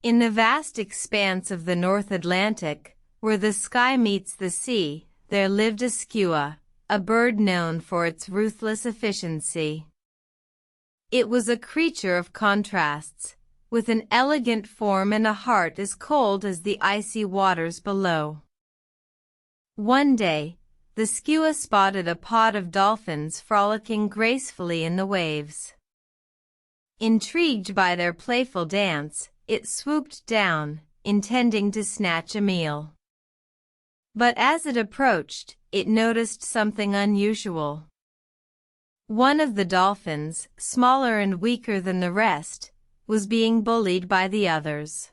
In the vast expanse of the North Atlantic, where the sky meets the sea, there lived a skua, a bird known for its ruthless efficiency. It was a creature of contrasts, with an elegant form and a heart as cold as the icy waters below. One day, the skua spotted a pod of dolphins frolicking gracefully in the waves. Intrigued by their playful dance, it swooped down, intending to snatch a meal. But as it approached, it noticed something unusual. One of the dolphins, smaller and weaker than the rest, was being bullied by the others.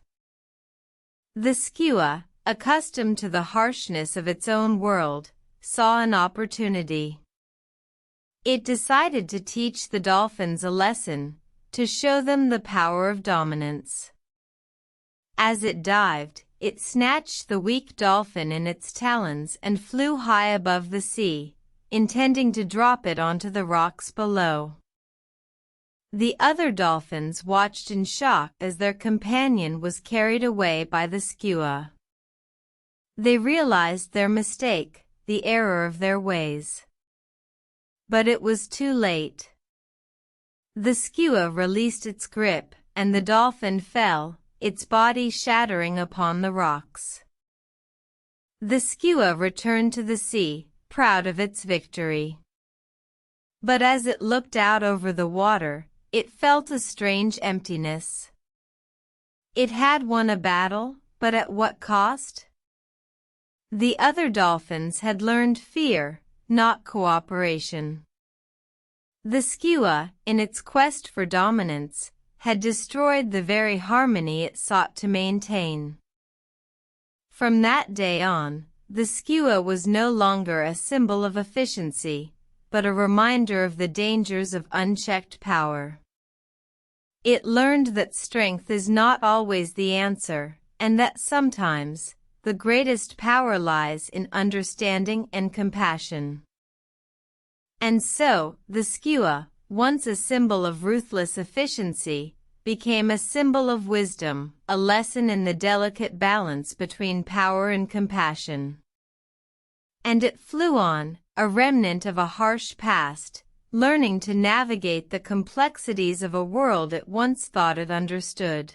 The skua, accustomed to the harshness of its own world, saw an opportunity. It decided to teach the dolphins a lesson, to show them the power of dominance. As it dived, it snatched the weak dolphin in its talons and flew high above the sea, intending to drop it onto the rocks below. The other dolphins watched in shock as their companion was carried away by the skua. They realized their mistake, the error of their ways. But it was too late. The skua released its grip, and the dolphin fell, its body shattering upon the rocks. The skua returned to the sea, proud of its victory. But as it looked out over the water, it felt a strange emptiness. It had won a battle, but at what cost? The other dolphins had learned fear, not cooperation. The skua, in its quest for dominance, had destroyed the very harmony it sought to maintain. From that day on, the skua was no longer a symbol of efficiency, but a reminder of the dangers of unchecked power. It learned that strength is not always the answer, and that sometimes, the greatest power lies in understanding and compassion. And so, the skua, once a symbol of ruthless efficiency, became a symbol of wisdom, a lesson in the delicate balance between power and compassion. And it flew on, a remnant of a harsh past, learning to navigate the complexities of a world it once thought it understood.